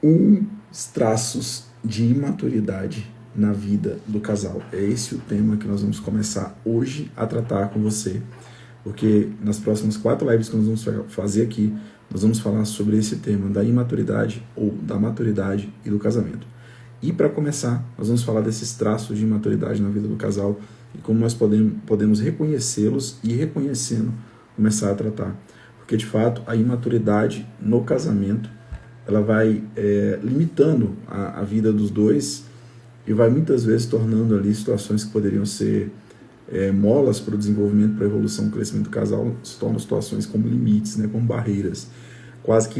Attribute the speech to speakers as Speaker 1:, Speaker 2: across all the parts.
Speaker 1: Os traços de imaturidade na vida do casal. É esse o tema que nós vamos começar hoje a tratar com você, porque nas próximas 4 lives que nós vamos fazer aqui, nós vamos falar sobre esse tema da imaturidade ou da maturidade e do casamento. E para começar, nós vamos falar desses traços de imaturidade na vida do casal e como nós podemos reconhecê-los e, reconhecendo, começar a tratar. Porque, de fato, a imaturidade no casamento, ela vai limitando a vida dos dois e vai muitas vezes tornando ali situações que poderiam ser molas para o desenvolvimento, para a evolução, o crescimento do casal, se tornam situações como limites, né, como barreiras, quase que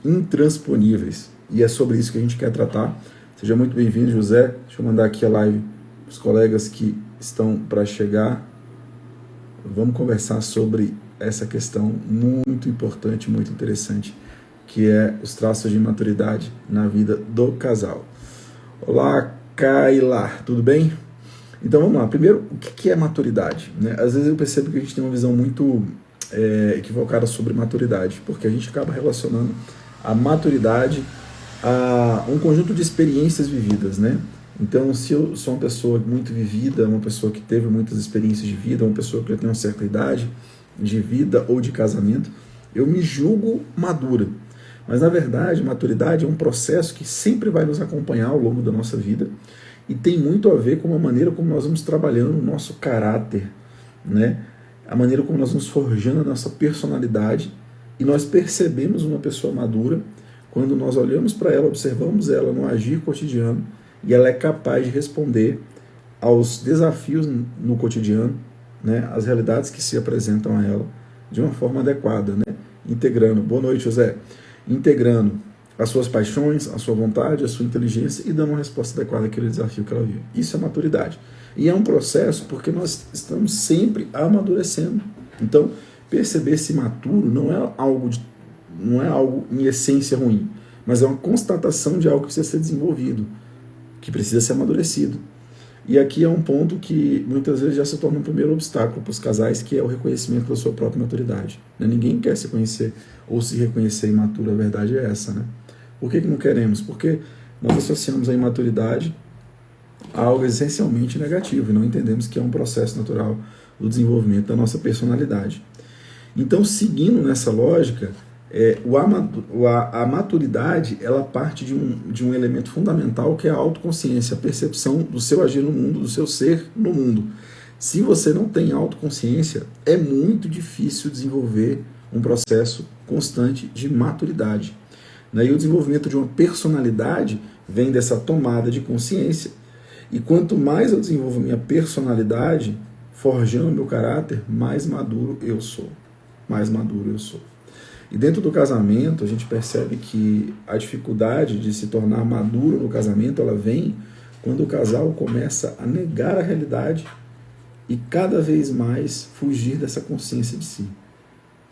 Speaker 1: intransponíveis. E é sobre isso que a gente quer tratar. Seja muito bem-vindo, José. Deixa eu mandar aqui a live para os colegas que estão para chegar. Vamos conversar sobre essa questão muito importante, muito interessante, que é os traços de maturidade na vida do casal. Olá, Kaila, tudo bem? Então vamos lá. Primeiro, o que é maturidade? Às vezes eu percebo que a gente tem uma visão muito equivocada sobre maturidade, porque a gente acaba relacionando a maturidade a um conjunto de experiências vividas, né? Então, se eu sou uma pessoa muito vivida, uma pessoa que teve muitas experiências de vida, uma pessoa que já tem uma certa idade de vida ou de casamento, eu me julgo madura. Mas, na verdade, maturidade é um processo que sempre vai nos acompanhar ao longo da nossa vida e tem muito a ver com a maneira como nós vamos trabalhando o nosso caráter, né? A maneira como nós vamos forjando a nossa personalidade, e nós percebemos uma pessoa madura quando nós olhamos para ela, observamos ela no agir cotidiano e ela é capaz de responder aos desafios no cotidiano, né, as realidades que se apresentam a ela de uma forma adequada, né, integrando, boa noite, José, integrando as suas paixões, a sua vontade, a sua inteligência e dando uma resposta adequada àquele desafio que ela vive. Isso é maturidade. E é um processo porque nós estamos sempre amadurecendo. Então, perceber-se maturo não é algo em essência ruim, mas é uma constatação de algo que precisa ser desenvolvido, que precisa ser amadurecido. E aqui é um ponto que muitas vezes já se torna um primeiro obstáculo para os casais, que é o reconhecimento da sua própria maturidade. Ninguém quer se conhecer ou se reconhecer imaturo, a verdade é essa, né? Por que não queremos? Porque nós associamos a imaturidade a algo essencialmente negativo e não entendemos que é um processo natural do desenvolvimento da nossa personalidade. Então, seguindo nessa lógica, a maturidade, ela parte de um elemento fundamental, que é a autoconsciência, a percepção do seu agir no mundo, do seu ser no mundo. Se você não tem autoconsciência, é muito difícil desenvolver um processo constante de maturidade. E o desenvolvimento de uma personalidade vem dessa tomada de consciência. E quanto mais eu desenvolvo minha personalidade, forjando meu caráter, mais maduro eu sou. Mais maduro eu sou. E dentro do casamento, a gente percebe que a dificuldade de se tornar maduro no casamento, ela vem quando o casal começa a negar a realidade e cada vez mais fugir dessa consciência de si,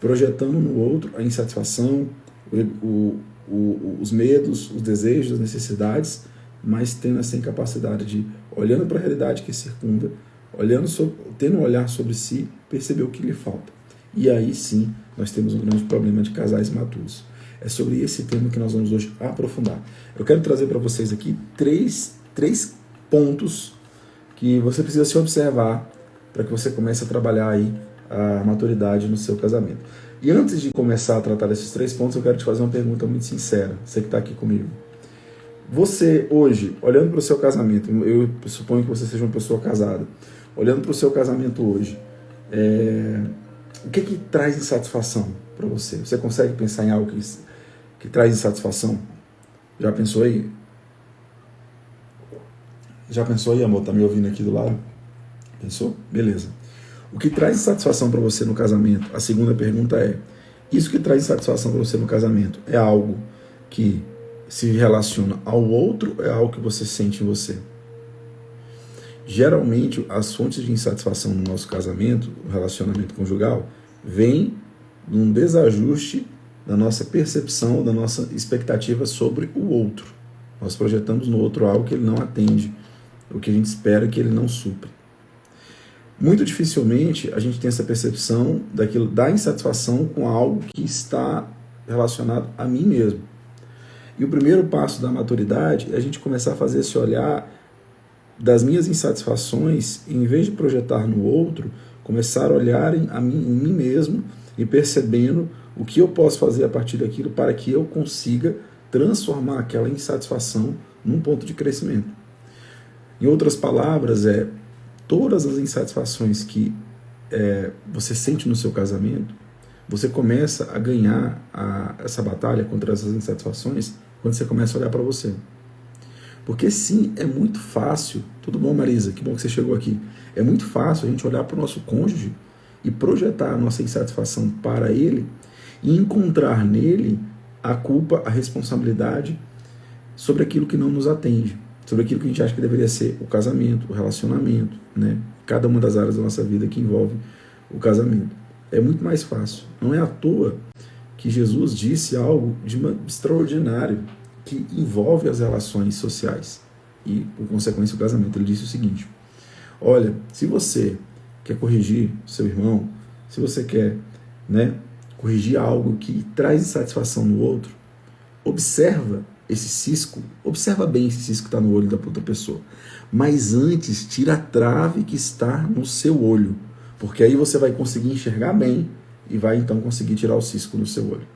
Speaker 1: projetando no outro a insatisfação, os medos, os desejos, as necessidades, mas tendo essa incapacidade de, olhando para a realidade que circunda, tendo um olhar sobre si, perceber o que lhe falta. E aí sim, nós temos um grande problema de casais maturos. É sobre esse tema que nós vamos hoje aprofundar. Eu quero trazer para vocês aqui três pontos que você precisa se observar para que você comece a trabalhar aí a maturidade no seu casamento. E antes de começar a tratar desses 3 pontos, eu quero te fazer uma pergunta muito sincera, você que está aqui comigo. Você hoje, olhando para o seu casamento, eu suponho que você seja uma pessoa casada, olhando para o seu casamento hoje, o que traz insatisfação para você? Você consegue pensar em algo que traz insatisfação? Já pensou aí? Já pensou aí, amor? Tá me ouvindo aqui do lado? Pensou? Beleza. O que traz insatisfação para você no casamento? A segunda pergunta é, isso que traz insatisfação para você no casamento é algo que se relaciona ao outro ou é algo que você sente em você? Geralmente, as fontes de insatisfação no nosso casamento, no relacionamento conjugal, vem de um desajuste da nossa percepção, da nossa expectativa sobre o outro. Nós projetamos no outro algo que ele não atende, o que a gente espera que ele não supre. Muito dificilmente a gente tem essa percepção da insatisfação com algo que está relacionado a mim mesmo. E o primeiro passo da maturidade é a gente começar a fazer esse olhar das minhas insatisfações e, em vez de projetar no outro, começar a olhar em mim mesmo e percebendo o que eu posso fazer a partir daquilo para que eu consiga transformar aquela insatisfação num ponto de crescimento. Em outras palavras, todas as insatisfações que você sente no seu casamento, você começa a ganhar essa batalha contra essas insatisfações quando você começa a olhar para você. Porque sim, é muito fácil, tudo bom, Marisa? Que bom que você chegou aqui. É muito fácil a gente olhar para o nosso cônjuge e projetar a nossa insatisfação para ele e encontrar nele a culpa, a responsabilidade sobre aquilo que não nos atende, sobre aquilo que a gente acha que deveria ser o casamento, o relacionamento, né? Cada uma das áreas da nossa vida que envolve o casamento. É muito mais fácil. Não é à toa que Jesus disse algo extraordinário que envolve as relações sociais e, por consequência, o casamento. Ele disse o seguinte: olha, se você quer corrigir seu irmão, se você quer, corrigir algo que traz insatisfação no outro, observa esse cisco, observa bem esse cisco que está no olho da outra pessoa, mas antes tira a trave que está no seu olho, porque aí você vai conseguir enxergar bem e vai então conseguir tirar o cisco do seu olho.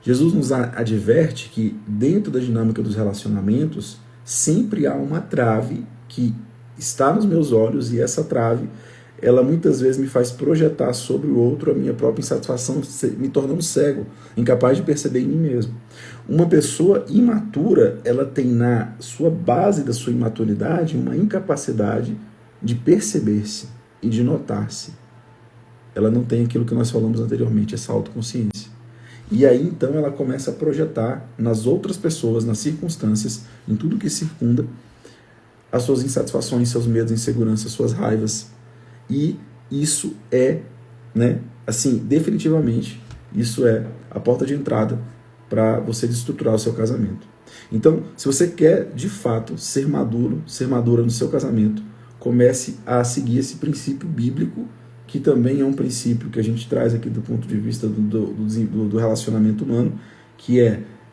Speaker 1: Jesus nos adverte que dentro da dinâmica dos relacionamentos sempre há uma trave que está nos meus olhos, e essa trave, ela muitas vezes me faz projetar sobre o outro a minha própria insatisfação, me tornando cego, incapaz de perceber em mim mesmo. Uma pessoa imatura, ela tem na sua base da sua imaturidade uma incapacidade de perceber-se e de notar-se. Ela não tem aquilo que nós falamos anteriormente, essa autoconsciência. E aí então ela começa a projetar nas outras pessoas, nas circunstâncias, em tudo que circunda, as suas insatisfações, seus medos, inseguranças, suas raivas. E isso definitivamente, isso é a porta de entrada para você destruturar o seu casamento. Então, se você quer, de fato, ser maduro, ser madura no seu casamento, comece a seguir esse princípio bíblico, que também é um princípio que a gente traz aqui do ponto de vista do relacionamento humano, que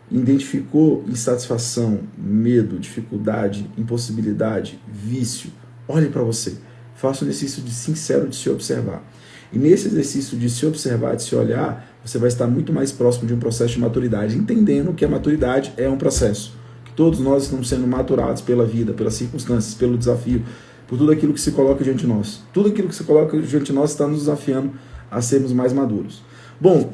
Speaker 1: identificou insatisfação, medo, dificuldade, impossibilidade, vício, olhe para você. Faça um exercício sincero de se observar. E nesse exercício de se observar, de se olhar, você vai estar muito mais próximo de um processo de maturidade, entendendo que a maturidade é um processo, que todos nós estamos sendo maturados pela vida, pelas circunstâncias, pelo desafio, por tudo aquilo que se coloca diante de nós. Tudo aquilo que se coloca diante de nós está nos desafiando a sermos mais maduros. Bom,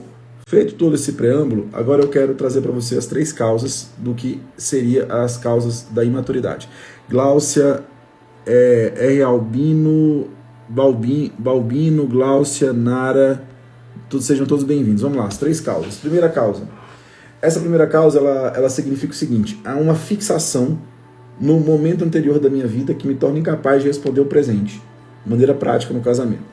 Speaker 1: feito todo esse preâmbulo, agora eu quero trazer para você as 3 causas do que seriam as causas da imaturidade. Gláucia, R. Albino, Balbino, Gláucia, Nara, sejam todos bem-vindos. Vamos lá, as 3 causas. Primeira causa. Essa primeira causa, ela significa o seguinte: há uma fixação no momento anterior da minha vida que me torna incapaz de responder o presente, de maneira prática no casamento.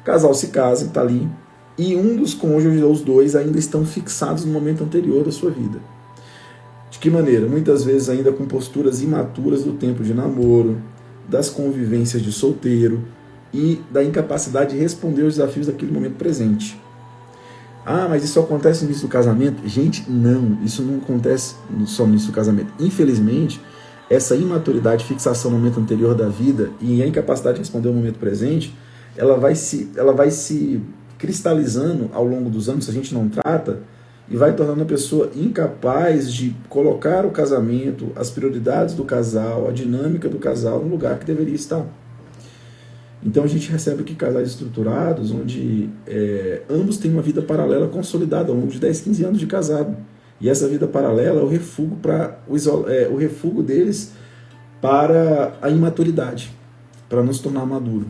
Speaker 1: O casal se casa, está ali, e um dos cônjuges, ou os dois, ainda estão fixados no momento anterior da sua vida. De que maneira? Muitas vezes ainda com posturas imaturas do tempo de namoro, das convivências de solteiro e da incapacidade de responder aos desafios daquele momento presente. Ah, mas isso acontece no início do casamento? Gente, não, isso não acontece só no início do casamento. Infelizmente, essa imaturidade, fixação no momento anterior da vida e a incapacidade de responder ao momento presente, ela vai se cristalizando ao longo dos anos, se a gente não trata, e vai tornando a pessoa incapaz de colocar o casamento, as prioridades do casal, a dinâmica do casal no lugar que deveria estar. Então a gente recebe aqui casais estruturados onde ambos têm uma vida paralela consolidada ao longo de 10, 15 anos de casado. E essa vida paralela é o refúgio deles para a imaturidade, para não se tornar maduro.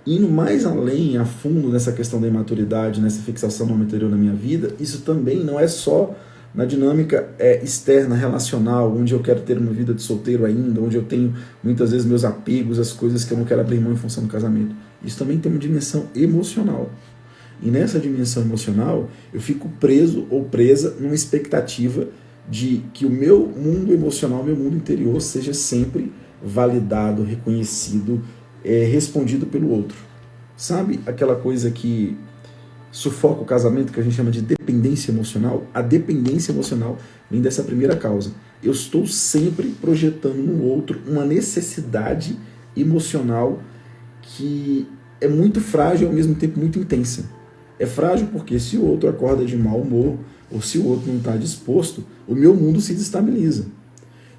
Speaker 1: Indo mais além, a fundo nessa questão da imaturidade, nessa fixação no momento anterior na minha vida, isso também não é só na dinâmica externa, relacional, onde eu quero ter uma vida de solteiro ainda, onde eu tenho muitas vezes meus apegos, as coisas que eu não quero abrir mão em função do casamento. Isso também tem uma dimensão emocional. E nessa dimensão emocional, eu fico preso ou presa numa expectativa de que o meu mundo emocional, meu mundo interior, seja sempre validado, reconhecido, respondido pelo outro. Sabe aquela coisa que sufoca o casamento, que a gente chama de dependência emocional? A dependência emocional vem dessa primeira causa. Eu estou sempre projetando no outro uma necessidade emocional que é muito frágil e ao mesmo tempo muito intensa. É frágil porque se o outro acorda de mau humor, ou se o outro não está disposto, o meu mundo se desestabiliza.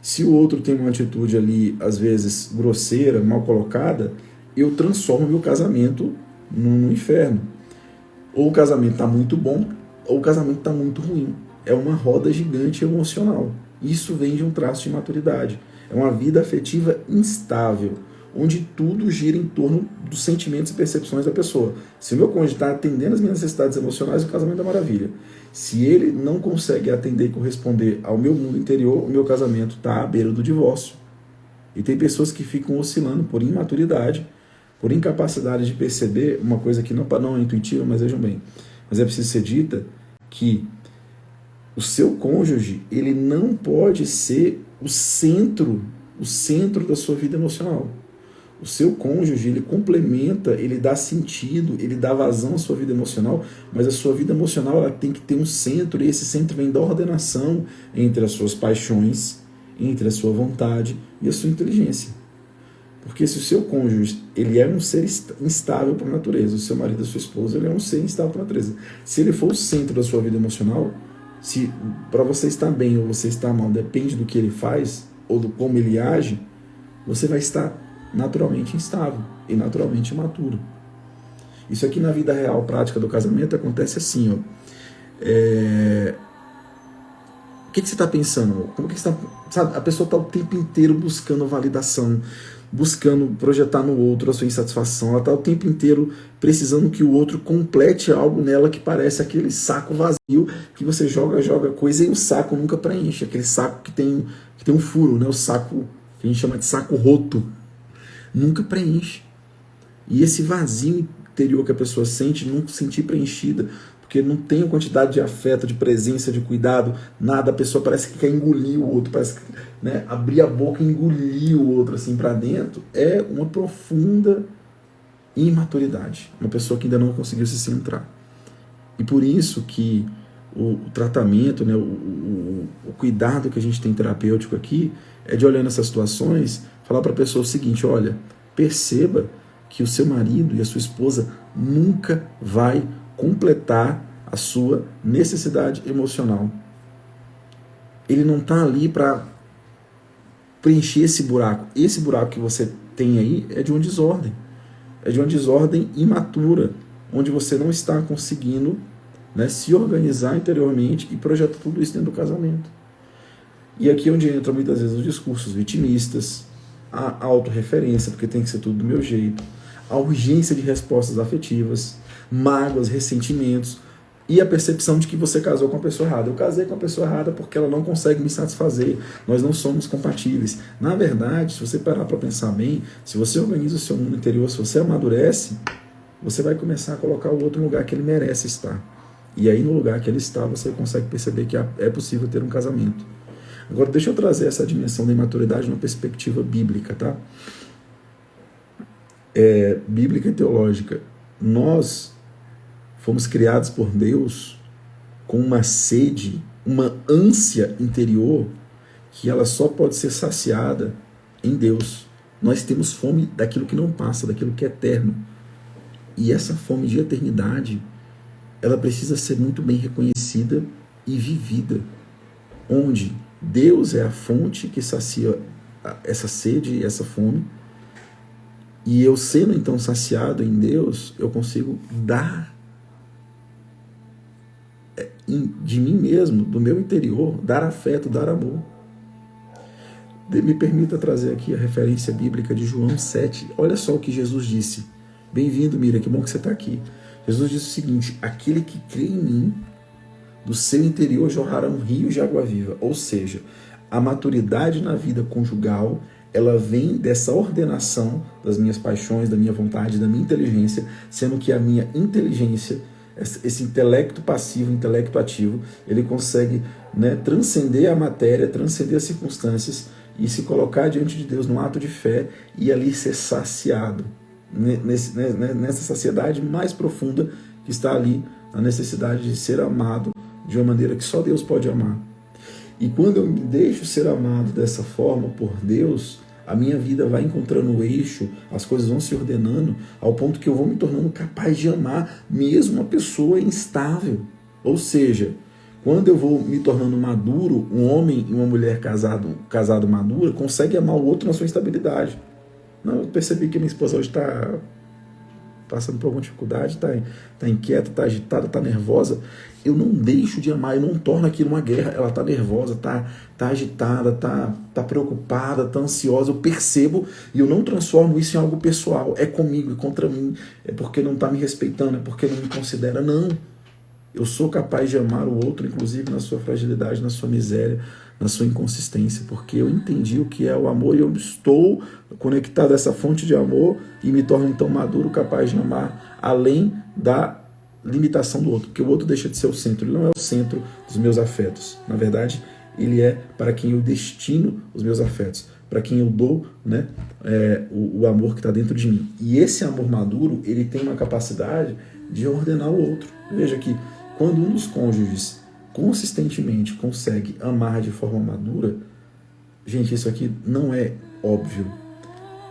Speaker 1: Se o outro tem uma atitude ali, às vezes, grosseira, mal colocada, eu transformo meu casamento num inferno. Ou o casamento está muito bom, ou o casamento está muito ruim. É uma roda gigante emocional. Isso vem de um traço de maturidade. É uma vida afetiva instável, onde tudo gira em torno dos sentimentos e percepções da pessoa. Se o meu cônjuge está atendendo as minhas necessidades emocionais, o casamento é maravilha. Se ele não consegue atender e corresponder ao meu mundo interior, o meu casamento está à beira do divórcio. E tem pessoas que ficam oscilando por imaturidade, por incapacidade de perceber uma coisa que não é intuitiva, mas vejam bem, mas é preciso ser dita, que o seu cônjuge, ele não pode ser o centro da sua vida emocional. O seu cônjuge, ele complementa, ele dá sentido, ele dá vazão à sua vida emocional, mas a sua vida emocional ela tem que ter um centro, e esse centro vem da ordenação entre as suas paixões, entre a sua vontade e a sua inteligência. Porque se o seu cônjuge ele é um ser instável por natureza, o seu marido, a sua esposa, ele é um ser instável por natureza. Se ele for o centro da sua vida emocional, se para você estar bem ou você estar mal, depende do que ele faz ou do como ele age, você vai estar naturalmente instável e naturalmente imaturo. Isso aqui na vida real, prática do casamento, acontece assim, ó. O que você está pensando? Como que você tá, sabe? A pessoa está o tempo inteiro buscando validação, buscando projetar no outro a sua insatisfação, ela está o tempo inteiro precisando que o outro complete algo nela que parece aquele saco vazio que você joga coisa e o saco nunca preenche, aquele saco que tem um furo, né? O saco que a gente chama de saco roto, nunca preenche. E esse vazio interior que a pessoa sente, nunca sentir preenchida, porque não tem a quantidade de afeto, de presença, de cuidado, nada, a pessoa parece que quer engolir o outro, parece que, né, abrir a boca e engolir o outro assim para dentro, é uma profunda imaturidade, uma pessoa que ainda não conseguiu se centrar. E por isso que o tratamento, né, o cuidado que a gente tem terapêutico aqui, é de olhar nessas situações, falar para a pessoa o seguinte: olha, perceba que o seu marido e a sua esposa nunca vai completar a sua necessidade emocional. Ele não está ali para preencher esse buraco. Esse buraco que você tem aí é de uma desordem. É de uma desordem imatura, onde você não está conseguindo, né, se organizar interiormente e projetar tudo isso dentro do casamento. E aqui é onde entra muitas vezes os discursos vitimistas, a autorreferência, porque tem que ser tudo do meu jeito, a urgência de respostas afetivas, mágoas, ressentimentos e a percepção de que você casou com a pessoa errada. Eu casei com a pessoa errada porque ela não consegue me satisfazer, nós não somos compatíveis. Na verdade, se você parar para pensar bem, se você organiza o seu mundo interior, se você amadurece, você vai começar a colocar o outro no lugar que ele merece estar. E aí no lugar que ele está, você consegue perceber que é possível ter um casamento. Agora deixa eu trazer essa dimensão da imaturidade numa perspectiva bíblica, tá? Bíblica e teológica. Nós fomos criados por Deus com uma sede, uma ânsia interior que ela só pode ser saciada em Deus. Nós temos fome daquilo que não passa, daquilo que é eterno. E essa fome de eternidade, ela precisa ser muito bem reconhecida e vivida. Onde Deus é a fonte que sacia essa sede e essa fome. E eu sendo então saciado em Deus, eu consigo dar de mim mesmo, do meu interior, dar afeto, dar amor. Me permita trazer aqui a referência bíblica de João 7. Olha só o que Jesus disse. Bem-vindo, Mira, que bom que você está aqui. Jesus disse o seguinte: aquele que crê em mim, do seu interior jorrarão rios de água viva. Ou seja, a maturidade na vida conjugal, ela vem dessa ordenação das minhas paixões, da minha vontade, da minha inteligência, sendo que a minha inteligência, esse intelecto passivo, intelecto ativo, ele consegue, né, transcender a matéria, transcender as circunstâncias e se colocar diante de Deus num ato de fé e ali ser saciado nessa saciedade mais profunda que está ali, a necessidade de ser amado de uma maneira que só Deus pode amar. E quando eu me deixo ser amado dessa forma por Deus, a minha vida vai encontrando o eixo, as coisas vão se ordenando ao ponto que eu vou me tornando capaz de amar mesmo uma pessoa instável. Ou seja, quando eu vou me tornando maduro, um homem e uma mulher casado madura consegue amar o outro na sua instabilidade. Não, eu percebi que minha esposa hoje está passando por alguma dificuldade, está inquieta, está agitada, está nervosa. Eu não deixo de amar, eu não torno aquilo uma guerra. Ela está nervosa, está agitada, está preocupada, está ansiosa. Eu percebo e eu não transformo isso em algo pessoal. É comigo, é contra mim, é porque não está me respeitando, é porque não me considera. Não. Eu sou capaz de amar o outro, inclusive na sua fragilidade, na sua miséria, na sua inconsistência, porque eu entendi o que é o amor e eu estou conectado a essa fonte de amor e me torno então maduro, capaz de amar além da limitação do outro, porque o outro deixa de ser o centro, ele não é o centro dos meus afetos. Na verdade, ele é para quem eu destino os meus afetos, para quem eu dou, né, o amor que está dentro de mim. E esse amor maduro, ele tem uma capacidade de ordenar o outro. Veja que quando um dos cônjuges consistentemente consegue amar de forma madura, gente, isso aqui não é óbvio.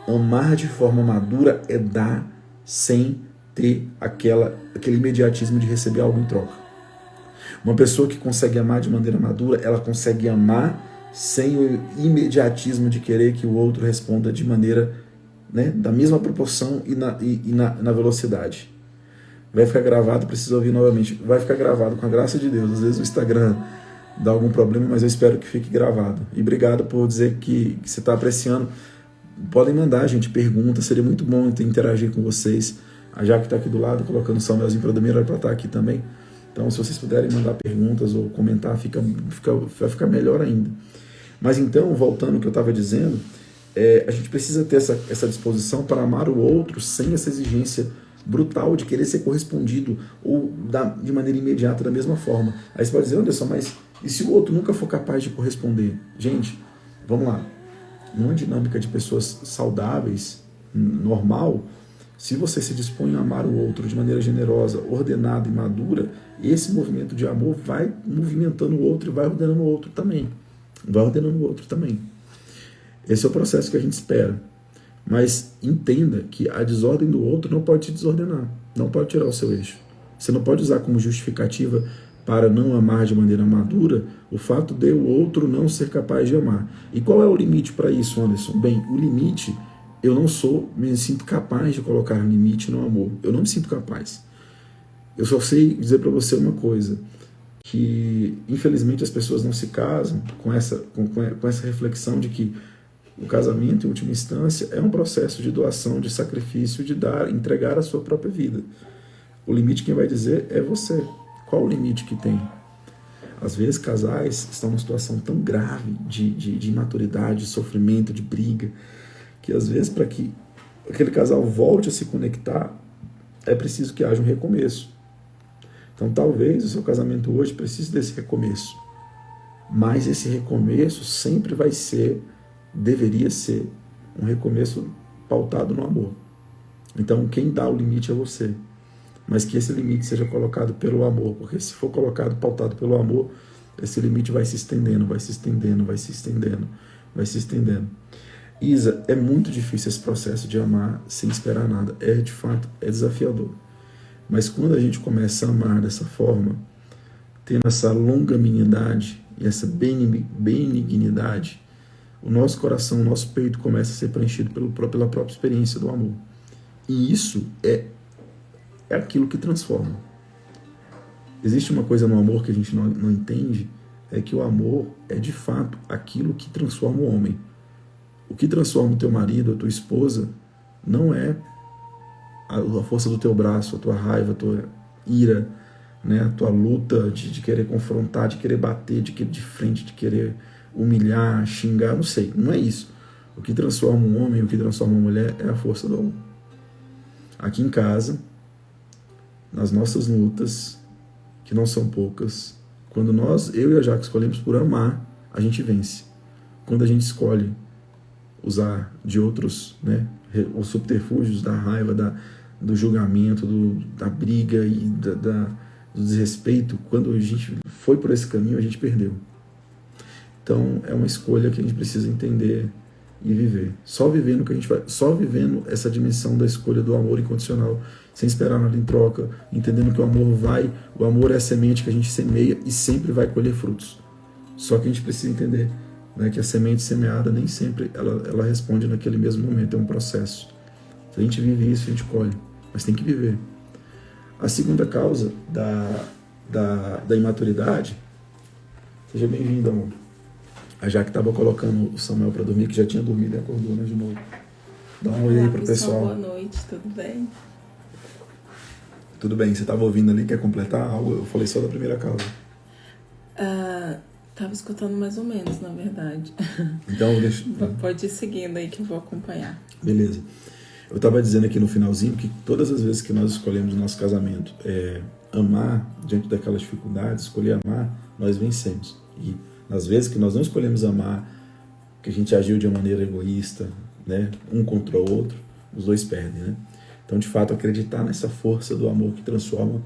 Speaker 1: Amar de forma madura é dar sem ter aquele imediatismo de receber algo em troca. Uma pessoa que consegue amar de maneira madura, ela consegue amar sem o imediatismo de querer que o outro responda de maneira, né, da mesma proporção e na velocidade. Vai ficar gravado, preciso ouvir novamente. Vai ficar gravado, com a graça de Deus. Às vezes o Instagram dá algum problema, mas eu espero que fique gravado. E obrigado por dizer que você está apreciando. Podem mandar, gente, perguntas. Seria muito bom interagir com vocês. A Jaque está aqui do lado, colocando o Samuelzinho para dormir, era para estar aqui também. Então, se vocês puderem mandar perguntas ou comentar, vai ficar melhor ainda. Mas então, voltando ao que eu estava dizendo, a gente precisa ter essa disposição para amar o outro sem essa exigência brutal de querer ser correspondido ou de maneira imediata da mesma forma. Aí você pode dizer, Anderson, mas e se o outro nunca for capaz de corresponder? Gente, vamos lá. Numa dinâmica de pessoas saudáveis, normal, se você se dispõe a amar o outro de maneira generosa, ordenada e madura, esse movimento de amor vai movimentando o outro e vai ordenando o outro também. Vai ordenando o outro também. Esse é o processo que a gente espera. Mas entenda que a desordem do outro não pode te desordenar, não pode tirar o seu eixo. Você não pode usar como justificativa para não amar de maneira madura o fato de o outro não ser capaz de amar. E qual é o limite para isso, Anderson? Bem, o limite, eu não me sinto capaz de colocar limite no amor. Eu não me sinto capaz. Eu só sei dizer para você uma coisa, que infelizmente as pessoas não se casam com essa reflexão de que o casamento, em última instância, é um processo de doação, de sacrifício, de entregar a sua própria vida. O limite quem vai dizer é você. Qual o limite que tem? Às vezes, casais estão numa situação tão grave de imaturidade, de sofrimento, de briga, que às vezes, para que aquele casal volte a se conectar, é preciso que haja um recomeço. Então, talvez o seu casamento hoje precise desse recomeço. Mas esse recomeço sempre deveria ser um recomeço pautado no amor. Então, quem dá o limite é você. Mas que esse limite seja colocado pelo amor, porque se for pautado pelo amor, esse limite vai se estendendo, vai se estendendo, vai se estendendo, vai se estendendo. Isa, é muito difícil esse processo de amar sem esperar nada. De fato, é desafiador. Mas quando a gente começa a amar dessa forma, tendo essa longanimidade e essa benignidade, o nosso coração, o nosso peito começa a ser preenchido pela própria experiência do amor. E isso é aquilo que transforma. Existe uma coisa no amor que a gente não entende, é que o amor é de fato aquilo que transforma o homem. O que transforma o teu marido, a tua esposa, não é a força do teu braço, a tua raiva, a tua ira, né? A tua luta de querer confrontar, de querer bater, de querer de frente, de querer humilhar, xingar, não sei, não é isso. O que transforma um homem, o que transforma uma mulher é a força do amor. Aqui em casa, nas nossas lutas, que não são poucas, quando eu e a Jaque escolhemos por amar, a gente vence. quando a gente escolhe usar de outros, né, os subterfúgios da raiva, do julgamento, da briga e do desrespeito, quando a gente foi por esse caminho, a gente perdeu. Então, é uma escolha que a gente precisa entender e viver. Só vivendo que a gente vai, só vivendo essa dimensão da escolha do amor incondicional, sem esperar nada em troca, entendendo que o amor é a semente que a gente semeia e sempre vai colher frutos. Só que a gente precisa entender, né, que a semente semeada nem sempre ela responde naquele mesmo momento, é um processo. Se a gente vive isso, a gente colhe, mas tem que viver. A segunda causa da imaturidade, seja bem-vindo, amor. A Jaque estava colocando o Samuel para dormir, que já tinha dormido e acordou, né, de novo. Dá um oi aí pro pessoal.
Speaker 2: Boa noite, tudo bem?
Speaker 1: Tudo bem, você estava ouvindo ali, quer completar algo? Eu falei só da primeira causa.
Speaker 2: Tava escutando mais ou menos, na verdade.
Speaker 1: Então, deixa...
Speaker 2: Pode ir seguindo aí que eu vou acompanhar.
Speaker 1: Beleza. Eu estava dizendo aqui no finalzinho que todas as vezes que nós escolhemos o nosso casamento amar, diante daquelas dificuldades, escolher amar, nós vencemos. E nas vezes que nós não escolhemos amar, que a gente agiu de uma maneira egoísta, né, um contra o outro, os dois perdem, né? Então, de fato, acreditar nessa força do amor que transforma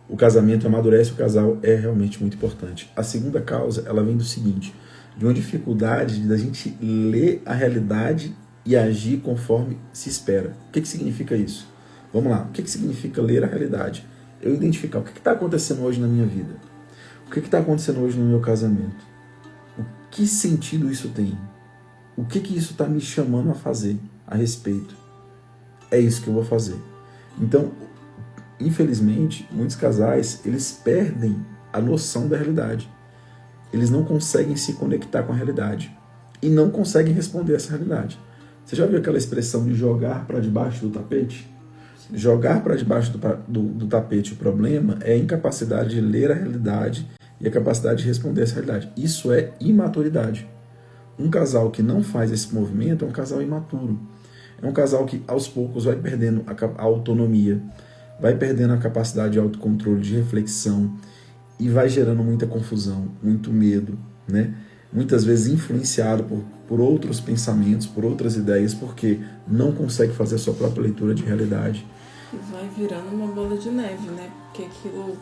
Speaker 1: o casamento, amadurece o casal, é realmente muito importante. A segunda causa, ela vem do seguinte, de uma dificuldade da gente ler a realidade e agir conforme se espera. O que significa isso? Vamos lá, o que significa ler a realidade? Eu identificar o que está acontecendo hoje na minha vida, o que está acontecendo hoje no meu casamento, o que sentido isso tem, o que isso está me chamando a fazer a respeito. É isso que eu vou fazer. Então, infelizmente, muitos casais, eles perdem a noção da realidade. Eles não conseguem se conectar com a realidade e não conseguem responder a essa realidade. Você já viu aquela expressão de jogar para debaixo do tapete? Sim. Jogar para debaixo do tapete o problema é a incapacidade de ler a realidade e a capacidade de responder a essa realidade. Isso é imaturidade. Um casal que não faz esse movimento é um casal imaturo. É um casal que, aos poucos, vai perdendo a autonomia, vai perdendo a capacidade de autocontrole, de reflexão e vai gerando muita confusão, muito medo, né? Muitas vezes influenciado por outros pensamentos, por outras ideias, porque não consegue fazer a sua própria leitura de realidade.
Speaker 2: E vai virando uma bola de neve, né? Porque aquilo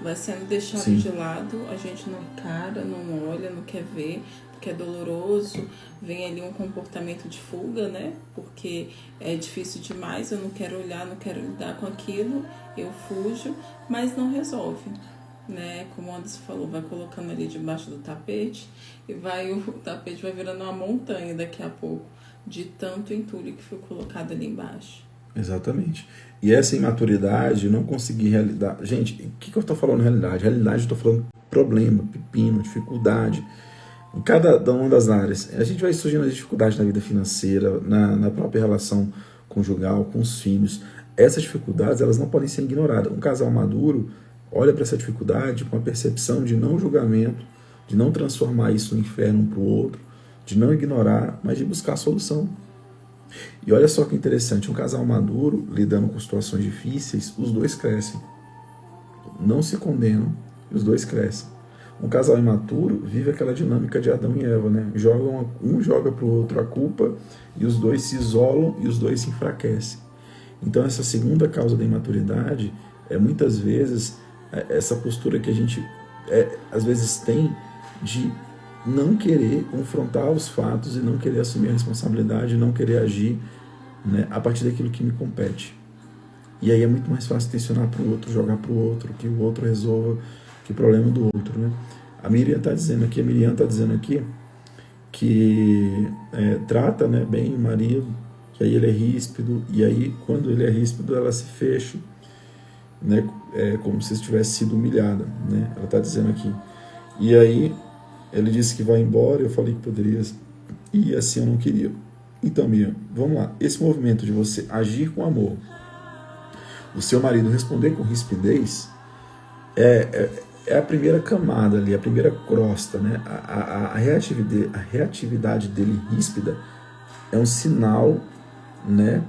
Speaker 2: vai sendo deixado
Speaker 1: Sim.
Speaker 2: de lado, a gente não encara, não olha, não quer ver, porque é doloroso, vem ali um comportamento de fuga, né? Porque é difícil demais, eu não quero olhar, não quero lidar com aquilo, eu fujo, mas não resolve, né? Como o Anderson falou, vai colocando ali debaixo do tapete e o tapete vai virando uma montanha daqui a pouco, de tanto entulho que foi colocado ali embaixo.
Speaker 1: Exatamente. E essa imaturidade, não conseguir realizar... Gente, o que eu estou falando realidade? Realidade, eu estou falando problema, pepino, dificuldade. Em cada uma das áreas. A gente vai surgindo as dificuldades na vida financeira, na própria relação conjugal, com os filhos. Essas dificuldades, elas não podem ser ignoradas. Um casal maduro olha para essa dificuldade com a percepção de não julgamento, de não transformar isso no inferno um para o outro, de não ignorar, mas de buscar a solução. E olha só que interessante, um casal maduro, lidando com situações difíceis, os dois crescem. Não se condenam, e os dois crescem. Um casal imaturo vive aquela dinâmica de Adão e Eva, né? Um joga para o outro a culpa, e os dois se isolam e os dois se enfraquecem. Então essa segunda causa da imaturidade é muitas vezes essa postura que a gente às vezes tem de não querer confrontar os fatos e não querer assumir a responsabilidade, não querer agir, né, a partir daquilo que me compete. E aí é muito mais fácil tensionar para o outro, jogar para o outro, que o outro resolva que o problema do outro, né? A Miriam está dizendo aqui que trata, né, bem o marido, que aí ele é ríspido, e aí quando ele é ríspido ela se fecha, né, como se tivesse sido humilhada, né? Ela está dizendo aqui. E aí ele disse que vai embora, eu falei que poderia e assim eu não queria. Então, Miriam, vamos lá. Esse movimento de você agir com amor, o seu marido responder com rispidez, é a primeira camada ali, a primeira crosta, né? A reatividade dele ríspida é um sinal, né,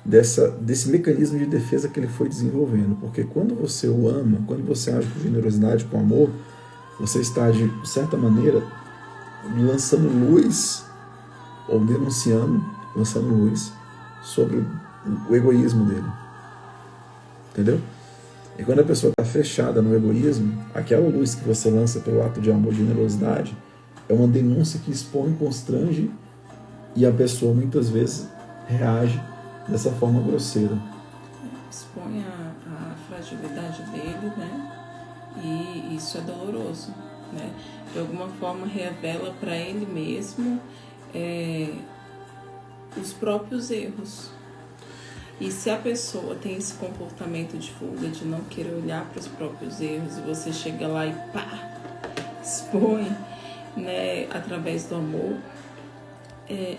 Speaker 1: desse mecanismo de defesa que ele foi desenvolvendo. Porque quando você o ama, quando você age com generosidade, com amor, você está, de certa maneira, lançando luz ou denunciando, lançando luz sobre o egoísmo dele. Entendeu? E quando a pessoa está fechada no egoísmo, aquela luz que você lança pelo ato de amor, de generosidade, é uma denúncia que expõe, constrange, e a pessoa muitas vezes reage dessa forma grosseira.
Speaker 2: Expõe a fragilidade dele, né? E isso é doloroso, né? De alguma forma revela para ele mesmo os próprios erros. E se a pessoa tem esse comportamento de fuga, de não querer olhar para os próprios erros, e você chega lá e pá, expõe, né, através do amor,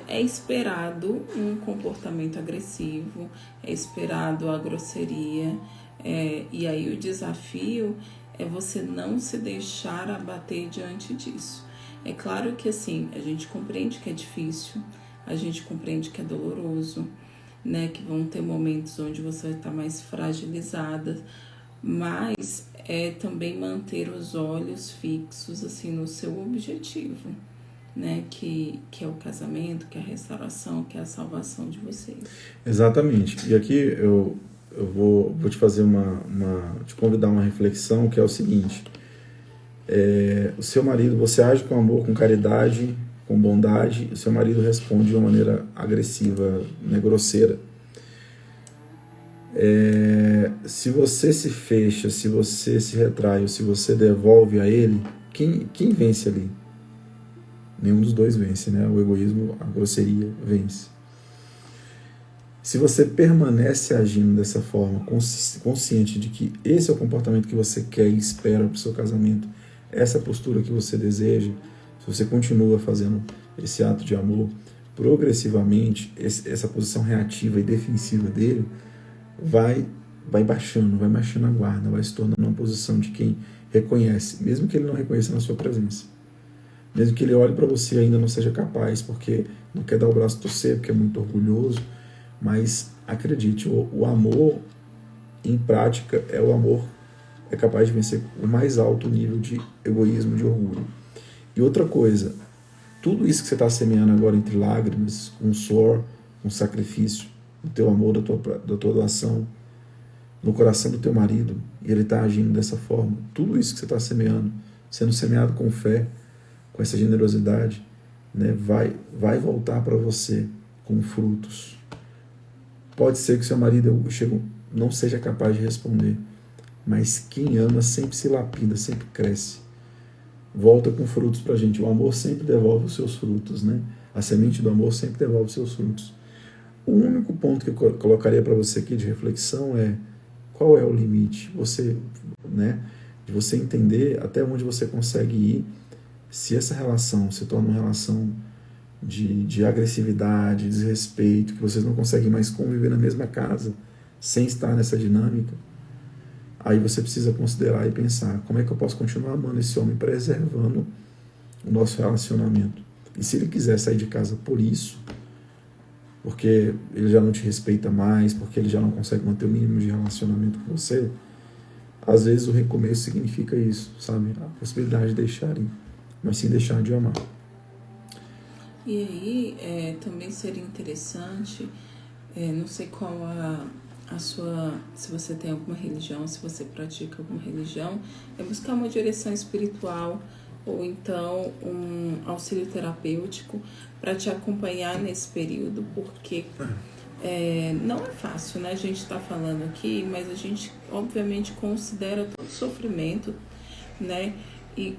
Speaker 2: é esperado um comportamento agressivo, é esperado a grosseria, e aí o desafio é você não se deixar abater diante disso. É claro que assim, a gente compreende que é difícil, a gente compreende que é doloroso, né, que vão ter momentos onde você vai estar mais fragilizada, mas é também manter os olhos fixos assim no seu objetivo, né, que é o casamento, que é a restauração, que é a salvação de vocês.
Speaker 1: Exatamente. E aqui eu vou te fazer te convidar a uma reflexão, que é o seguinte: o seu marido, você age com amor, com caridade, com bondade, e o seu marido responde de uma maneira agressiva, né, grosseira. Se você se fecha, se você se retrai, ou se você devolve a ele, quem vence ali? Nenhum dos dois vence, né? O egoísmo, a grosseria vence. Se você permanece agindo dessa forma, consciente de que esse é o comportamento que você quer e espera para o seu casamento, essa postura que você deseja, se você continua fazendo esse ato de amor, progressivamente, essa posição reativa e defensiva dele vai baixando a guarda, vai se tornando uma posição de quem reconhece, mesmo que ele não reconheça na sua presença. Mesmo que ele olhe para você e ainda não seja capaz, porque não quer dar o braço a torcer, porque é muito orgulhoso, mas acredite, o amor em prática é capaz de vencer o mais alto nível de egoísmo, de orgulho. E outra coisa, tudo isso que você está semeando agora entre lágrimas, com suor, com sacrifício, o teu amor, da tua doação, no coração do teu marido, e ele está agindo dessa forma, tudo isso que você está semeando, sendo semeado com fé, com essa generosidade, né, vai voltar para você com frutos. Pode ser que seu marido não seja capaz de responder, mas quem ama sempre se lapida, sempre cresce. Volta com frutos para a gente. O amor sempre devolve os seus frutos, né? A semente do amor sempre devolve os seus frutos. O único ponto que eu colocaria para você aqui de reflexão é: qual é o limite? Né, de você entender até onde você consegue ir, se essa relação se torna uma relação de agressividade, desrespeito, que vocês não conseguem mais conviver na mesma casa sem estar nessa dinâmica. Aí você precisa considerar e pensar: como é que eu posso continuar amando esse homem, preservando o nosso relacionamento? E se ele quiser sair de casa por isso, porque ele já não te respeita mais, porque ele já não consegue manter o mínimo de relacionamento com você, às vezes o recomeço significa isso, sabe? A possibilidade de deixarem, mas sim deixar de amar.
Speaker 2: E aí, também seria interessante, não sei qual a sua, se você tem alguma religião, se você pratica alguma religião, é buscar uma direção espiritual ou então um auxílio terapêutico para te acompanhar nesse período, porque não é fácil, né? A gente está falando aqui, mas a gente obviamente considera todo o sofrimento, né? E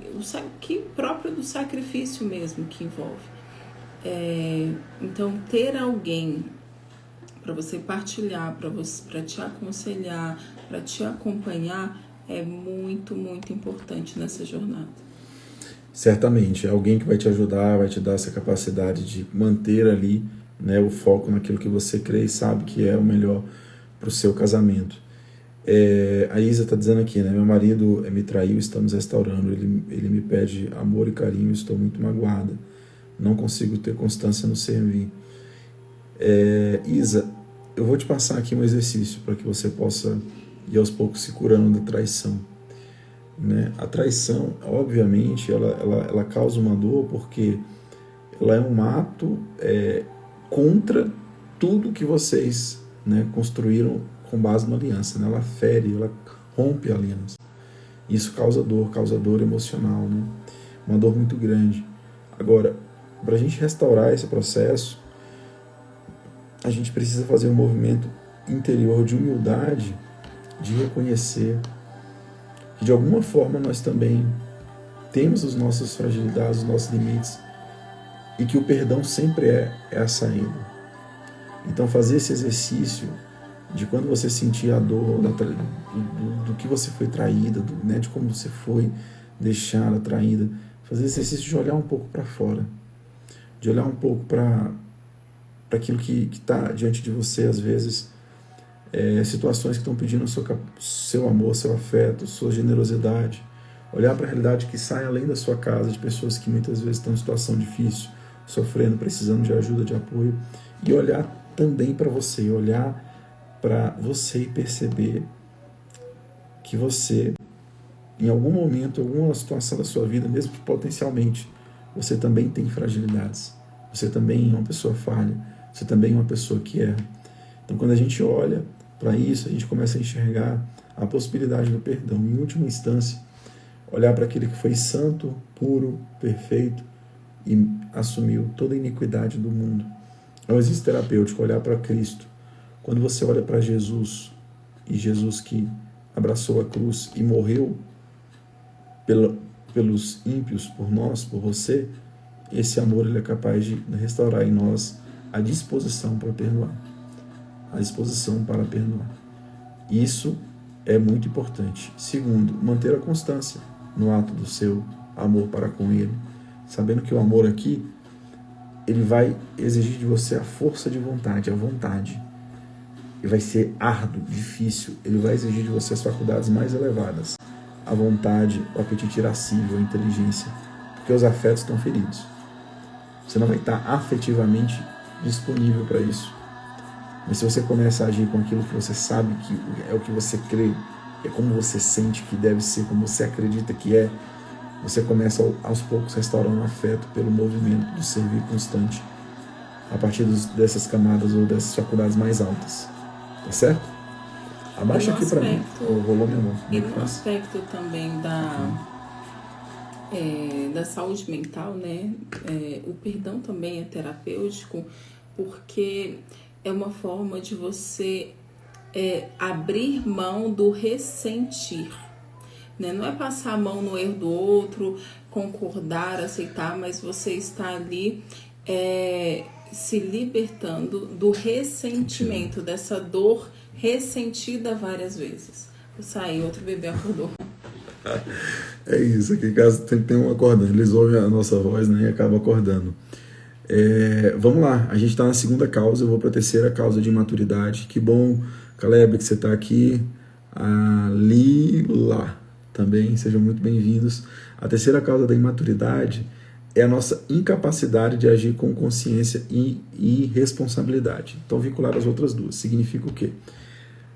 Speaker 2: que próprio do sacrifício mesmo que envolve. Então, ter alguém para você partilhar, para te aconselhar, para te acompanhar, é muito, muito importante nessa jornada.
Speaker 1: Certamente, alguém que vai te ajudar, vai te dar essa capacidade de manter ali, né, o foco naquilo que você crê e sabe que é o melhor para o seu casamento. A Isa está dizendo aqui, né, meu marido me traiu, estamos restaurando, ele me pede amor e carinho, estou muito magoada, não consigo ter constância no servir. Isa, eu vou te passar aqui um exercício para que você possa ir aos poucos se curando da traição. né? A traição, obviamente, ela causa uma dor porque ela é um ato contra tudo que vocês, né, construíram com base numa aliança, né? Ela fere, ela rompe a aliança. Isso causa dor emocional, né? Uma dor muito grande. Agora, para a gente restaurar esse processo, a gente precisa fazer um movimento interior de humildade, de reconhecer que de alguma forma nós também temos as nossas fragilidades, os nossos limites, e que o perdão sempre é a saída. Então fazer esse exercício de quando você sentir a dor do que você foi traída, né, de como você foi deixada, traída, fazer esse exercício de olhar um pouco para fora, de olhar um pouco para aquilo que está diante de você, às vezes, situações que estão pedindo seu amor, seu afeto, sua generosidade, olhar para a realidade que sai além da sua casa, de pessoas que muitas vezes estão em situação difícil, sofrendo, precisando de ajuda, de apoio, e olhar também para você, olhar para você e perceber que você, em algum momento, em alguma situação da sua vida, mesmo que potencialmente, você também tem fragilidades, você também é uma pessoa falha, você também é uma pessoa que erra. Então, quando a gente olha para isso, a gente começa a enxergar a possibilidade do perdão. Em última instância, olhar para aquele que foi santo, puro, perfeito e assumiu toda a iniquidade do mundo. É um exercício terapêutico, olhar para Cristo. Quando você olha para Jesus, e Jesus que abraçou a cruz e morreu pelos ímpios, por nós, por você, esse amor ele é capaz de restaurar em nós a disposição para perdoar. A disposição para perdoar. Isso é muito importante. Segundo, manter a constância no ato do seu amor para com Ele, sabendo que o amor aqui, ele vai exigir de você a força de vontade, a vontade. E vai ser árduo, difícil. Ele vai exigir de você as faculdades mais elevadas, a vontade, o apetite irascível, a inteligência, porque os afetos estão feridos. Você não vai estar afetivamente disponível para isso. Mas se você começa a agir com aquilo que você sabe que é o que você crê, é como você sente que deve ser, como você acredita que é, você começa aos poucos restaurando o afeto pelo movimento do servir constante, a partir dessas camadas ou dessas faculdades mais altas. Tá certo? Abaixa aqui para mim. Rolou minha mão.
Speaker 2: E no aspecto também da saúde mental, né? O perdão também é terapêutico, porque é uma forma de você abrir mão do ressentir, né? Não é passar a mão no erro do outro, concordar, aceitar, mas você está ali se libertando do ressentimento, dessa dor ressentida várias vezes. Eu saí, outro bebê acordou.
Speaker 1: É isso, aqui em casa tem um acordando, eles ouvem a nossa voz, né, e acabam acordando. Vamos lá, a gente está na segunda causa, eu vou para a terceira causa de imaturidade. Que bom, Caleb, que você está aqui. A Lila também, sejam muito bem-vindos. A terceira causa da imaturidade é a nossa incapacidade de agir com consciência e responsabilidade. Então, vinculado às outras duas, significa o quê?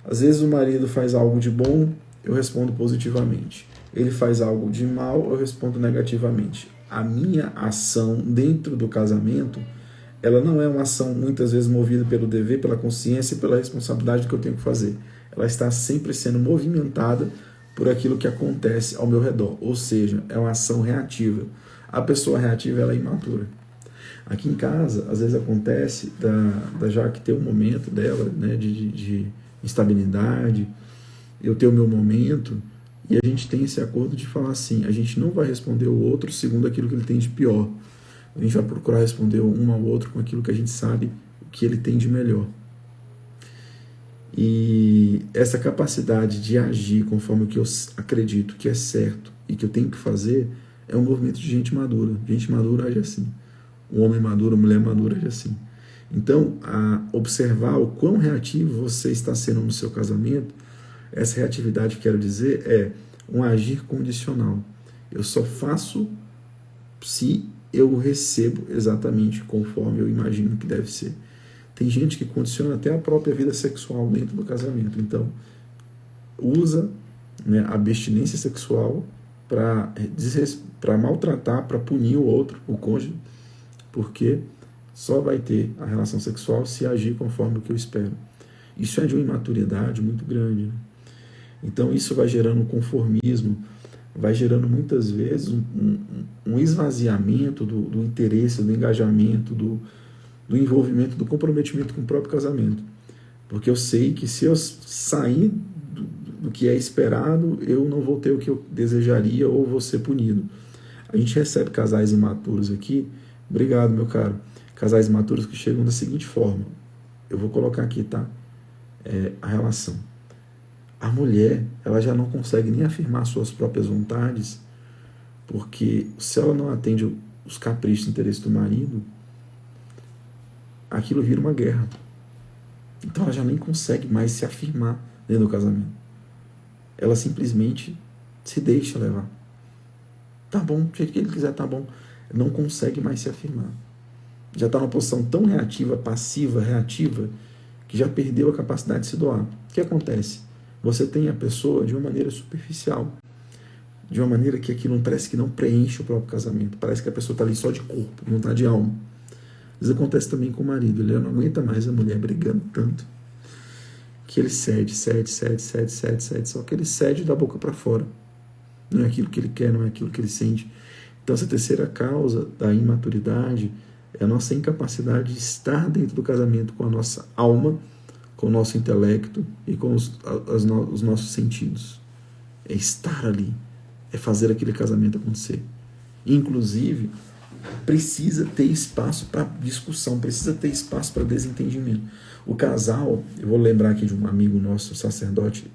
Speaker 1: Às vezes o marido faz algo de bom, eu respondo positivamente. Ele faz algo de mal, eu respondo negativamente. A minha ação dentro do casamento, ela não é uma ação muitas vezes movida pelo dever, pela consciência e pela responsabilidade que eu tenho que fazer. Ela está sempre sendo movimentada por aquilo que acontece ao meu redor. Ou seja, é uma ação reativa. A pessoa reativa, ela é imatura. Aqui em casa, às vezes acontece da Jaque ter um momento dela, né, de instabilidade, eu ter o meu momento, e a gente tem esse acordo de falar assim, a gente não vai responder o outro segundo aquilo que ele tem de pior. A gente vai procurar responder um ao outro com aquilo que a gente sabe o que ele tem de melhor. E essa capacidade de agir conforme o que eu acredito que é certo e que eu tenho que fazer é um movimento de gente madura. Gente madura age assim. Um homem maduro, uma mulher madura age assim. Então, a observar o quão reativo você está sendo no seu casamento, essa reatividade, quero dizer, é um agir condicional. Eu só faço se eu recebo exatamente conforme eu imagino que deve ser. Tem gente que condiciona até a própria vida sexual dentro do casamento. Então, usa, né, abstinência sexual para maltratar, para punir o outro, o cônjuge, porque só vai ter a relação sexual se agir conforme o que eu espero. Isso é de uma imaturidade muito grande, né? Então isso vai gerando um conformismo, vai gerando muitas vezes um esvaziamento do interesse, do engajamento, do envolvimento, do comprometimento com o próprio casamento. Porque eu sei que se eu sair do que é esperado, eu não vou ter o que eu desejaria ou vou ser punido. A gente recebe casais imaturos aqui, obrigado, meu caro, casais imaturos que chegam da seguinte forma, eu vou colocar aqui, tá? A relação. A mulher, ela já não consegue nem afirmar suas próprias vontades, porque se ela não atende os caprichos e interesses do marido, aquilo vira uma guerra. Então ela já nem consegue mais se afirmar dentro do casamento. Ela simplesmente se deixa levar. Tá bom, do jeito que ele quiser, tá bom. Não consegue mais se afirmar. Já está numa posição tão reativa, passiva, reativa, que já perdeu a capacidade de se doar. O que acontece? Você tem a pessoa de uma maneira superficial, de uma maneira que aquilo parece que não preenche o próprio casamento. Parece que a pessoa está ali só de corpo, não está de alma. Isso acontece também com o marido. Ele não aguenta mais a mulher brigando tanto que ele cede, só que ele cede da boca para fora. Não é aquilo que ele quer, não é aquilo que ele sente. Então essa terceira causa da imaturidade é a nossa incapacidade de estar dentro do casamento com a nossa alma, com o nosso intelecto e com os nossos sentidos. É estar ali, é fazer aquele casamento acontecer. Inclusive, precisa ter espaço para discussão, precisa ter espaço para desentendimento. O casal, eu vou lembrar aqui de um amigo nosso, sacerdote,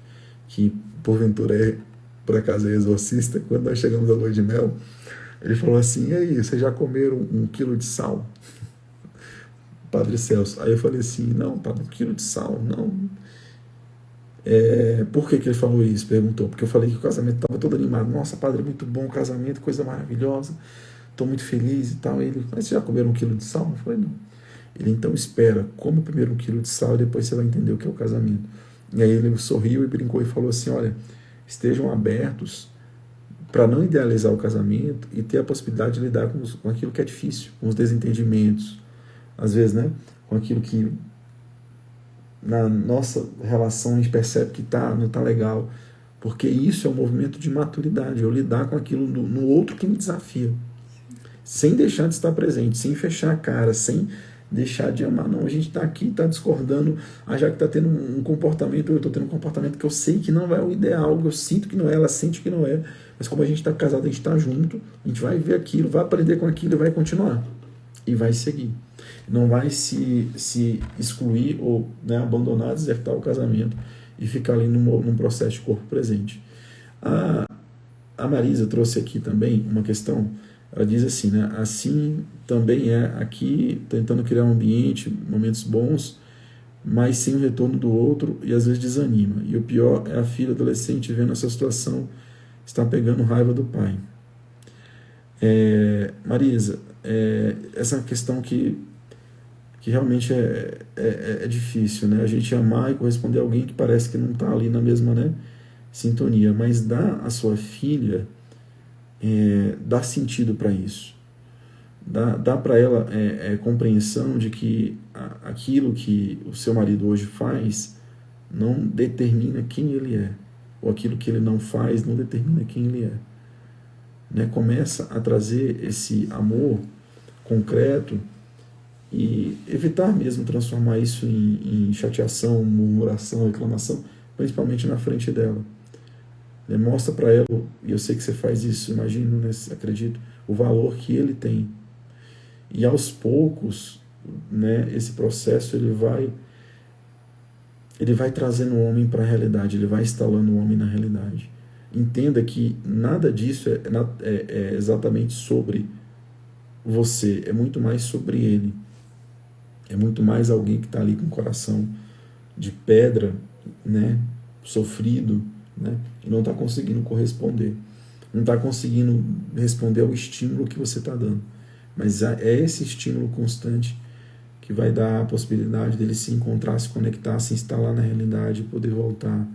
Speaker 1: que porventura por acaso é exorcista, quando nós chegamos à lua de mel, ele falou assim, e aí, vocês já comeram 1 quilo de sal? Padre Celso. Aí eu falei assim, não, padre, 1 quilo de sal, não. Por que ele falou isso? Perguntou. Porque eu falei que o casamento estava todo animado. Nossa, padre, muito bom o casamento, coisa maravilhosa. Estou muito feliz e tal. Ele, mas vocês já comeram 1 quilo de sal? Eu falei, não. Ele, então espera, come primeiro 1 quilo de sal e depois você vai entender o que é o casamento. E aí ele sorriu e brincou e falou assim, olha, estejam abertos para não idealizar o casamento e ter a possibilidade de lidar com aquilo que é difícil, com os desentendimentos, às vezes, né, com aquilo que na nossa relação a gente percebe que não está legal, porque isso é um movimento de maturidade, eu lidar com aquilo no outro que me desafia, sem deixar de estar presente, sem fechar a cara, sem deixar de amar. Não, a gente está aqui, está discordando, já que está tendo um comportamento, eu estou tendo um comportamento que eu sei que não é o ideal, eu sinto que não é, ela sente que não é, mas como a gente está casado, a gente está junto, a gente vai ver aquilo, vai aprender com aquilo e vai continuar. E vai seguir. Não vai se excluir ou, né, abandonar, desertar o casamento e ficar ali num processo de corpo presente. A Marisa trouxe aqui também uma questão. Ela diz assim, né? Assim também é aqui, tentando criar um ambiente, momentos bons, mas sem o retorno do outro e às vezes desanima. E o pior é a filha adolescente vendo essa situação, está pegando raiva do pai. Marisa, essa questão que realmente é difícil, né? A gente amar e corresponder a alguém que parece que não está ali na mesma, né, sintonia, mas dá à sua filha dá sentido para isso, dá para ela compreensão de que aquilo que o seu marido hoje faz não determina quem ele é, ou aquilo que ele não faz não determina quem ele é, né? Começa a trazer esse amor concreto e evitar mesmo transformar isso em chateação, murmuração, reclamação, principalmente na frente dela. Mostra para ela, e eu sei que você faz isso, imagino, né, acredito, o valor que ele tem. E aos poucos, né, esse processo ele vai trazendo o homem para a realidade, ele vai instalando o homem na realidade. Entenda que nada disso é exatamente sobre você, é muito mais sobre ele. É muito mais alguém que está ali com o coração de pedra, né, sofrido, né, e não está conseguindo corresponder, não está conseguindo responder ao estímulo que você está dando, mas é esse estímulo constante que vai dar a possibilidade dele se encontrar, se conectar, se instalar na realidade e poder voltar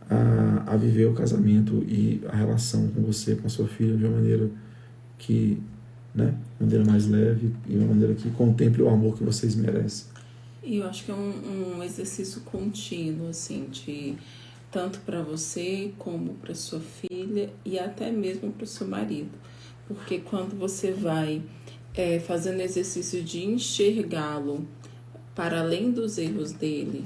Speaker 1: a viver o casamento e a relação com você, com a sua filha, de uma maneira que, né, uma maneira mais leve e uma maneira que contemple o amor que vocês merecem.
Speaker 2: E eu acho que é um exercício contínuo, assim, de tanto para você como para sua filha e até mesmo para o seu marido. Porque quando você vai fazendo exercício de enxergá-lo para além dos erros dele,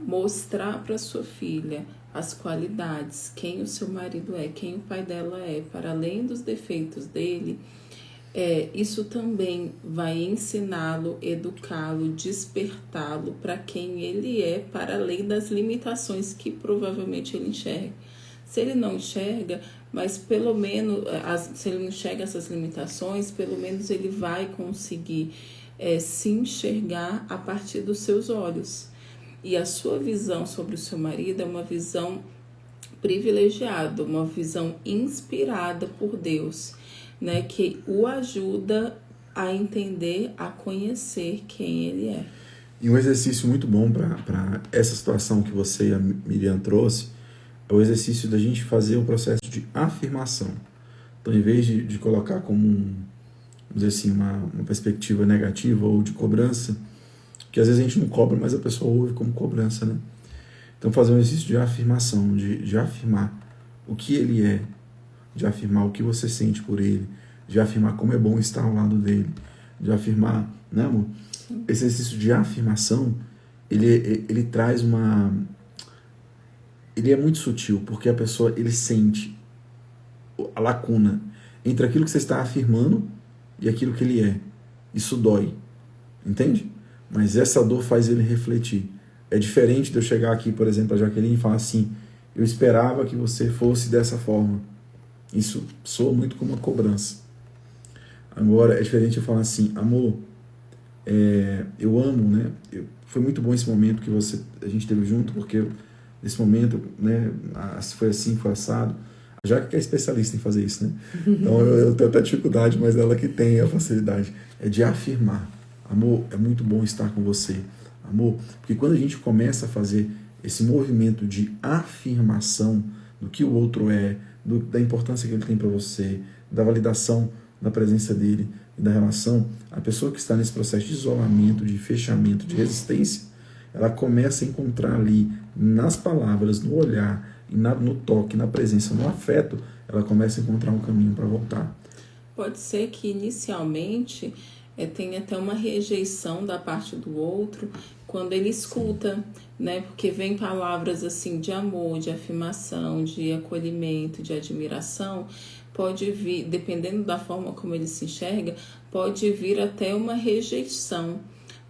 Speaker 2: mostrar para sua filha as qualidades, quem o seu marido é, quem o pai dela é, para além dos defeitos dele, isso também vai ensiná-lo, educá-lo, despertá-lo para quem ele é, para além das limitações que provavelmente ele enxerga. Se ele não enxerga, mas pelo menos, se ele não enxerga essas limitações, pelo menos ele vai conseguir se enxergar a partir dos seus olhos. E a sua visão sobre o seu marido é uma visão privilegiada, uma visão inspirada por Deus, né, que o ajuda a entender, a conhecer quem ele é.
Speaker 1: E um exercício muito bom para essa situação que você e a Miriam trouxe é o exercício da gente fazer o processo de afirmação. Então, em vez de colocar como vamos dizer assim, uma perspectiva negativa ou de cobrança, que às vezes a gente não cobra, mas a pessoa ouve como cobrança, né? Então, fazer um exercício de afirmação, de afirmar o que ele é, de afirmar o que você sente por ele, de afirmar como é bom estar ao lado dele, de afirmar, né, amor?
Speaker 2: Sim.
Speaker 1: Esse exercício de afirmação, ele traz ele é muito sutil, porque a pessoa, ele sente a lacuna entre aquilo que você está afirmando e aquilo que ele é. Isso dói, entende? Mas essa dor faz ele refletir. É diferente de eu chegar aqui, por exemplo, a Jaqueline e falar assim, eu esperava que você fosse dessa forma. Isso soa muito como uma cobrança. Agora, é diferente de eu falar assim, amor, eu amo, né? Foi muito bom esse momento que a gente teve junto, porque nesse momento, né, foi assim, foi assado. A Jaque que é especialista em fazer isso, né? Então eu tenho até dificuldade, mas ela que tem a facilidade. É de afirmar. Amor, é muito bom estar com você. Amor, porque quando a gente começa a fazer esse movimento de afirmação do que o outro é, da importância que ele tem para você, da validação da presença dele e da relação, a pessoa que está nesse processo de isolamento, de fechamento, de resistência, ela começa a encontrar ali, nas palavras, no olhar, no toque, na presença, no afeto, ela começa a encontrar um caminho para voltar.
Speaker 2: Pode ser que inicialmente tenha até uma rejeição da parte do outro quando ele escuta, né? Porque vem palavras assim de amor, de afirmação, de acolhimento, de admiração, pode vir, dependendo da forma como ele se enxerga, pode vir até uma rejeição.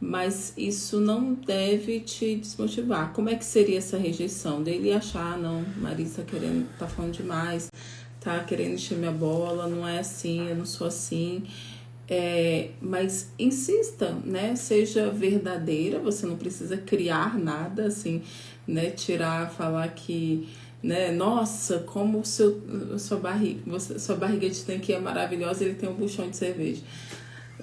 Speaker 2: Mas isso não deve te desmotivar. Como é que seria essa rejeição? Dele achar, não, Marisa tá falando demais, tá querendo encher minha bola, não é assim, eu não sou assim. Mas insista, né? Seja verdadeira, você não precisa criar nada, assim, né? Falar que, né? Nossa, como sua barriga de tanque é maravilhosa, ele tem um buchão de cerveja.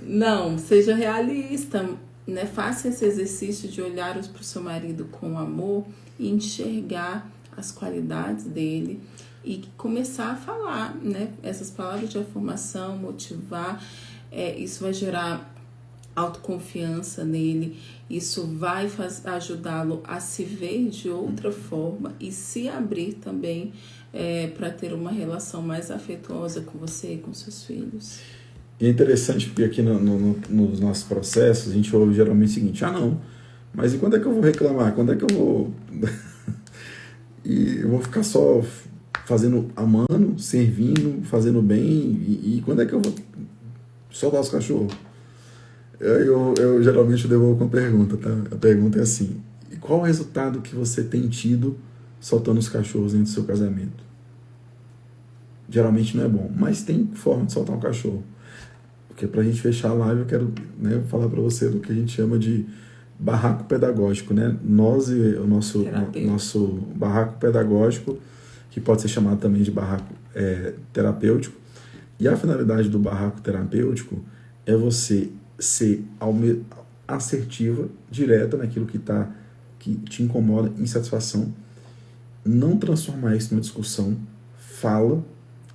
Speaker 2: Não, seja realista, né? Faça esse exercício de olhar para o seu marido com amor e enxergar as qualidades dele e começar a falar, né? Essas palavras de afirmação, motivar, isso vai gerar autoconfiança nele, isso vai ajudá-lo a se ver de outra forma e se abrir também para ter uma relação mais afetuosa com você e com seus filhos.
Speaker 1: E é interessante porque aqui nos nossos processos a gente ouve geralmente o seguinte, não, mas e quando é que eu vou reclamar? Quando é que eu vou... e eu vou ficar só fazendo, amando, servindo, fazendo bem, e quando é que eu vou soltar os cachorros? Eu geralmente devolvo com pergunta, tá? A pergunta é assim, e qual o resultado que você tem tido soltando os cachorros dentro do seu casamento? Geralmente não é bom, mas tem forma de soltar um cachorro. Porque para a gente fechar a live, eu quero, né, falar para você do que a gente chama de barraco pedagógico, né? Nós e o nosso barraco pedagógico, que pode ser chamado também de barraco terapêutico. E a finalidade do barraco terapêutico é você ser assertiva, direta naquilo que te incomoda, insatisfação, não transformar isso numa discussão, fala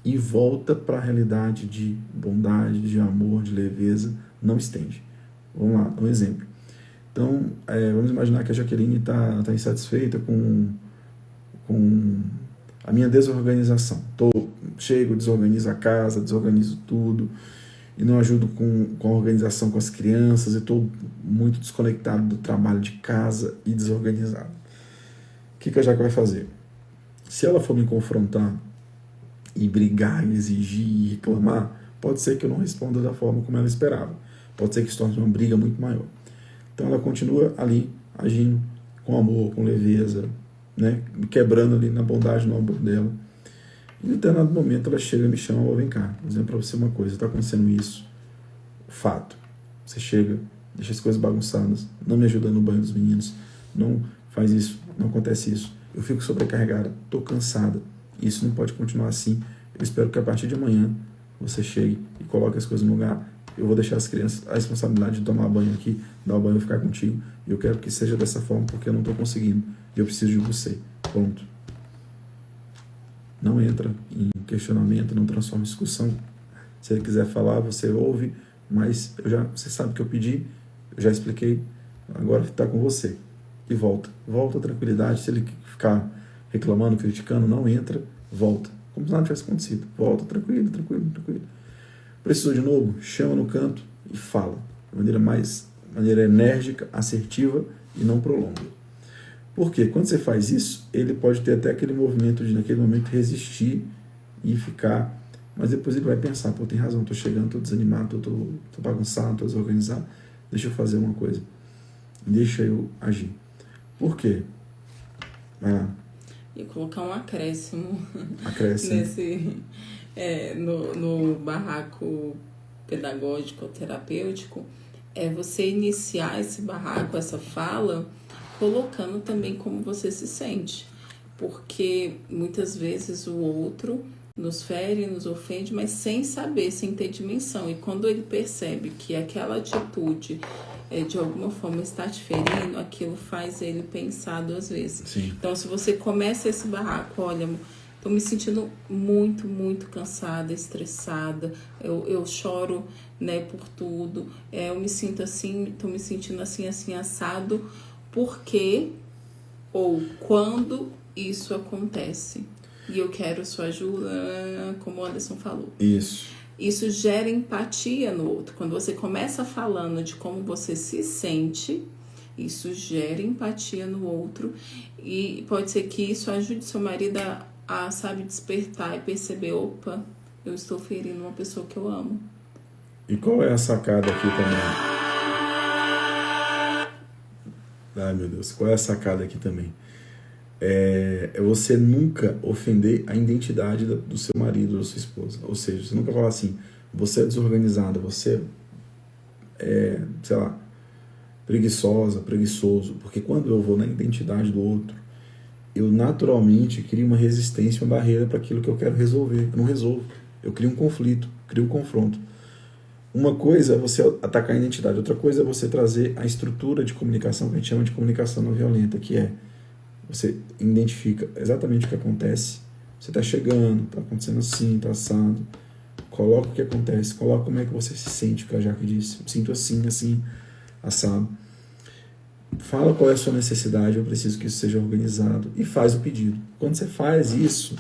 Speaker 1: e volta para a realidade de bondade, de amor, de leveza, não estende. Vamos lá, um exemplo. Então, vamos imaginar que a Jaqueline está insatisfeita com a minha desorganização. Chego, desorganizo a casa, desorganizo tudo, e não ajudo com a organização com as crianças, e estou muito desconectado do trabalho de casa e desorganizado. O que a Jaque vai fazer? Se ela for me confrontar e brigar, e exigir e reclamar, pode ser que eu não responda da forma como ela esperava. Pode ser que se torne uma briga muito maior. Então ela continua ali, agindo com amor, com leveza, né? Quebrando ali na bondade, no amor dela. E em determinado momento ela chega e me chama, vem cá, vou dizer para você uma coisa, está acontecendo isso, fato. Você chega, deixa as coisas bagunçadas, não me ajuda no banho dos meninos, não faz isso, não acontece isso. Eu fico sobrecarregada, estou cansada, isso não pode continuar assim. Eu espero que a partir de amanhã você chegue e coloque as coisas no lugar. Eu vou deixar as crianças a responsabilidade de tomar banho aqui, dar o banho e ficar contigo. E eu quero que seja dessa forma porque eu não estou conseguindo. E eu preciso de você. Ponto. Não entra em questionamento, não transforma em discussão. Se ele quiser falar, você ouve, mas você sabe que eu pedi, eu já expliquei, agora está com você. E volta. Volta a tranquilidade. Se ele ficar reclamando, criticando, não entra, volta. Como se nada tivesse acontecido. Volta, tranquilo. Precisou de novo? Chama no canto e fala. De maneira enérgica, assertiva e não prolonga. Por quê? Quando você faz isso, ele pode ter até aquele movimento de, naquele momento, resistir e ficar... Mas depois ele vai pensar, pô, tem razão, estou chegando, estou desanimado, estou bagunçado, estou desorganizado. Deixa eu fazer uma coisa. Deixa eu agir. Por quê? Vai lá.
Speaker 2: E colocar um acréscimo.
Speaker 1: Acréscimo.
Speaker 2: No barraco pedagógico, terapêutico, é você iniciar esse barraco, essa fala, colocando também como você se sente. Porque muitas vezes o outro nos fere, nos ofende, mas sem saber, sem ter dimensão. E quando ele percebe que aquela atitude de alguma forma está te ferindo, aquilo faz ele pensar duas vezes.
Speaker 1: Sim.
Speaker 2: Então, se você começa esse barraco, olha, estou me sentindo muito, muito cansada, estressada, eu choro, né, por tudo, eu me sinto assim, estou me sentindo assim, assado, porque ou quando isso acontece. E eu quero sua ajuda, como o Anderson falou. Isso gera empatia no outro. Quando você começa falando de como você se sente, isso gera empatia no outro. E pode ser que isso ajude seu marido a sabe, despertar e perceber, opa, eu estou ferindo uma pessoa que eu amo.
Speaker 1: E qual é a sacada aqui também? Ai, meu Deus, qual é a sacada aqui também? É você nunca ofender a identidade do seu marido ou da sua esposa. Ou seja, você nunca falar assim, você é desorganizada, você é, sei lá, preguiçosa, preguiçoso. Porque quando eu vou na identidade do outro, eu naturalmente crio uma resistência, uma barreira para aquilo que eu quero resolver. Eu não resolvo. Eu crio um conflito, crio um confronto. Uma coisa é você atacar a identidade, outra coisa é você trazer a estrutura de comunicação, que a gente chama de comunicação não violenta, que é você identifica exatamente o que acontece, você está chegando, está acontecendo assim, está assado, coloca o que acontece, coloca como é que você se sente, o que a Jaque disse, me sinto assim, assado. Fala qual é a sua necessidade, eu preciso que isso seja organizado, e faz o pedido. Quando você faz isso,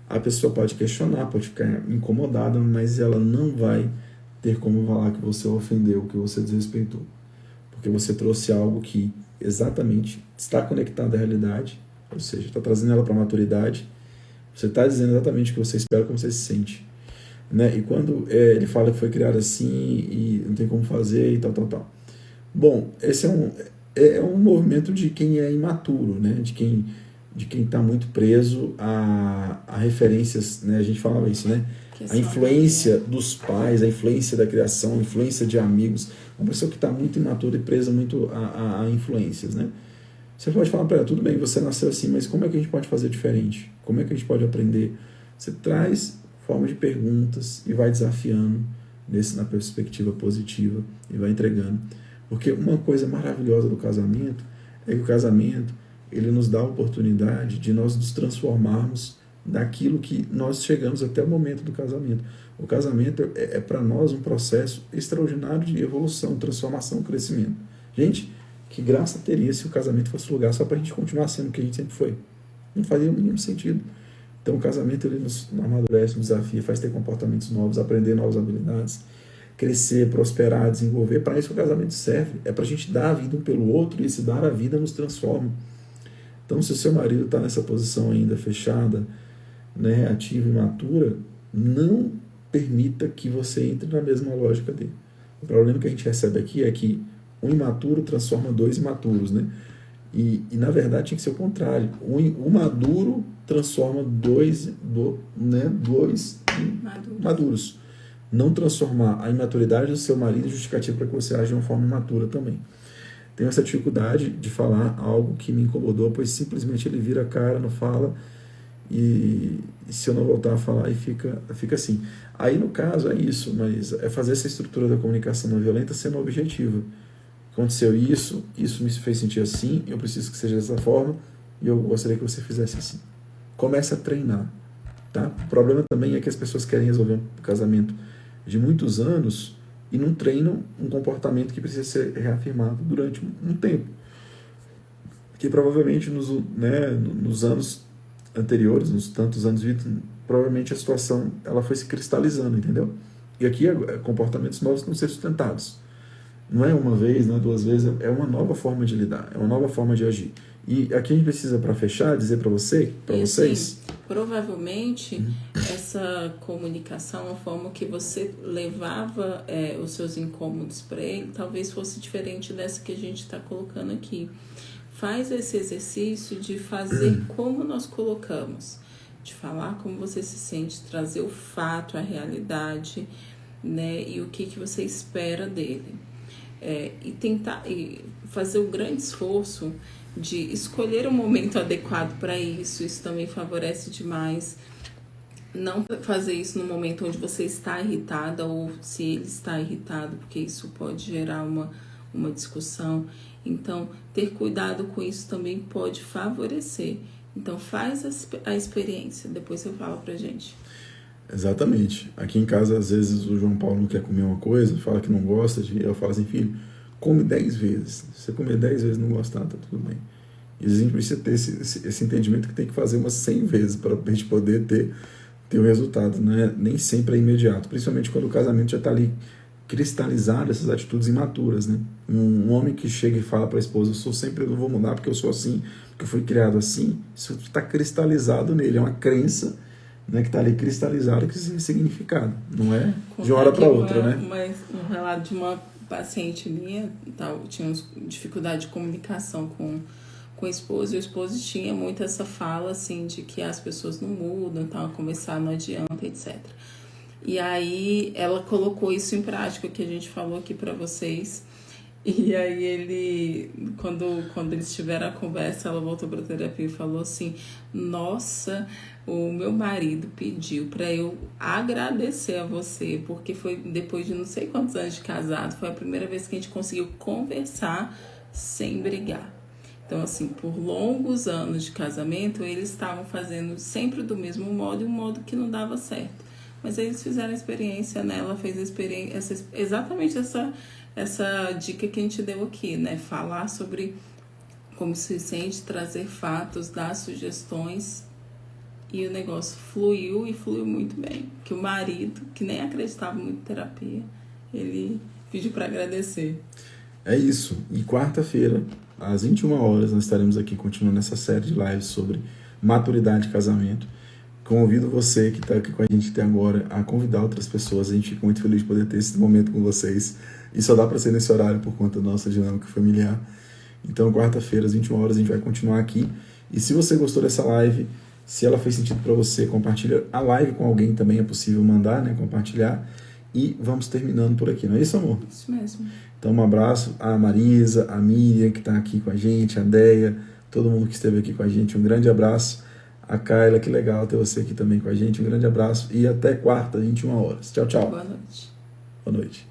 Speaker 1: a pessoa pode questionar, pode ficar incomodada, mas ela não vai ter como falar que você ofendeu, que você desrespeitou. Porque você trouxe algo que exatamente está conectado à realidade, ou seja, está trazendo ela para a maturidade, você está dizendo exatamente o que você espera, como você se sente. Né? E quando ele fala que foi criado assim e não tem como fazer e tal. Bom, esse é um movimento de quem é imaturo, né? de quem está muito preso a referências, né? A gente falava isso, né? A influência dos pais, a influência da criação, a influência de amigos. Uma pessoa que está muito imatura e presa muito a influências, né? Você pode falar para ela, tudo bem, você nasceu assim, mas como é que a gente pode fazer diferente? Como é que a gente pode aprender? Você traz forma de perguntas e vai desafiando na perspectiva positiva e vai entregando. Porque uma coisa maravilhosa do casamento é que o casamento ele nos dá a oportunidade de nós nos transformarmos daquilo que nós chegamos até o momento do casamento. O casamento é para nós um processo extraordinário de evolução, transformação, crescimento. Gente, que graça teria se o casamento fosse lugar só para a gente continuar sendo o que a gente sempre foi? Não faria o mínimo sentido. Então o casamento ele nos amadurece, nos desafia, faz ter comportamentos novos, aprender novas habilidades, crescer, prosperar, desenvolver. Para isso que o casamento serve. É para a gente dar a vida um pelo outro e esse dar a vida nos transforma. Então se o seu marido está nessa posição ainda fechada, né, reativa e imatura, não permita que você entre na mesma lógica dele. O problema que a gente recebe aqui é que um imaturo transforma dois imaturos, né? E na verdade tinha que ser o contrário. O maduro transforma dois maduros. Não transformar a imaturidade do seu marido em justificativa para que você age de uma forma imatura também. Tenho essa dificuldade de falar algo que me incomodou, pois simplesmente ele vira a cara, não fala, e se eu não voltar a falar, e fica assim. Aí no caso é isso, mas é fazer essa estrutura da comunicação não violenta sendo objetiva. Aconteceu isso me fez sentir assim, eu preciso que seja dessa forma, e eu gostaria que você fizesse assim. Comece a treinar, tá? O problema também é que as pessoas querem resolver um casamento de muitos anos e não treinam um comportamento que precisa ser reafirmado durante um tempo. Que provavelmente nos anos anteriores, nos tantos anos de vida, provavelmente a situação ela foi se cristalizando, entendeu? E aqui comportamentos novos não ser sustentados. Não é uma vez, não é duas vezes, é uma nova forma de lidar, é uma nova forma de agir. E aqui a gente precisa, para fechar, dizer para vocês...
Speaker 2: Assim, provavelmente, essa comunicação, a forma que você levava os seus incômodos para ele, talvez fosse diferente dessa que a gente está colocando aqui. Faz esse exercício de fazer como nós colocamos, de falar como você se sente, trazer o fato, a realidade, né, e o que você espera dele. E tentar fazer o grande esforço de escolher o momento adequado para isso. Isso também favorece demais. Não fazer isso no momento onde você está irritada ou se ele está irritado, porque isso pode gerar uma discussão. Então, ter cuidado com isso também pode favorecer. Então, faz a experiência, depois você fala pra gente.
Speaker 1: Exatamente. Aqui em casa, às vezes, o João Paulo não quer comer uma coisa, fala que não gosta, eu falo assim, filho, come 10 vezes. Se você comer 10 vezes e não gostar, tá tudo bem. E a gente precisa ter esse entendimento que tem que fazer umas 100 vezes para a gente poder ter o resultado, né? Nem sempre é imediato, principalmente quando o casamento já está ali cristalizado, essas atitudes imaturas, né? Um homem que chega e fala para a esposa, eu não vou mudar porque eu sou assim, porque eu fui criado assim, isso está cristalizado nele, é uma crença, né, que está ali cristalizada, que tem significado, não é de uma hora para outra, né?
Speaker 2: Um relato de uma paciente minha, tinha dificuldade de comunicação com o esposo, e o esposo tinha muito essa fala, assim, de que as pessoas não mudam, conversar não adianta, etc. E aí ela colocou isso em prática, que a gente falou aqui para vocês. E aí ele, quando eles tiveram a conversa, ela voltou para a terapia e falou assim, nossa, o meu marido pediu para eu agradecer a você, porque foi depois de não sei quantos anos de casado, foi a primeira vez que a gente conseguiu conversar sem brigar. Então, assim, por longos anos de casamento, eles estavam fazendo sempre do mesmo modo, e um modo que não dava certo. Mas eles fizeram a experiência, né? Ela fez a experiência, exatamente essa dica que a gente deu aqui, né? Falar sobre como se sente, trazer fatos, dar sugestões, e o negócio fluiu e fluiu muito bem. Que o marido, que nem acreditava muito em terapia, ele pediu para agradecer.
Speaker 1: É isso. E quarta-feira, às 21 horas, nós estaremos aqui continuando essa série de lives sobre maturidade e casamento. Convido você que está aqui com a gente até agora a convidar outras pessoas. A gente fica muito feliz de poder ter esse momento com vocês. E só dá para ser nesse horário por conta da nossa dinâmica familiar. Então, quarta-feira, às 21 horas, a gente vai continuar aqui. E se você gostou dessa live, se ela fez sentido para você, compartilha a live com alguém também, é possível mandar, né? Compartilhar. E vamos terminando por aqui, não é isso, amor?
Speaker 2: Isso mesmo.
Speaker 1: Então, um abraço à Marisa, à Miriam, que está aqui com a gente, a Deia, todo mundo que esteve aqui com a gente. Um grande abraço. A Kayla, que legal ter você aqui também com a gente. Um grande abraço e até quarta, 21 horas. Tchau, tchau.
Speaker 2: Boa noite.
Speaker 1: Boa noite.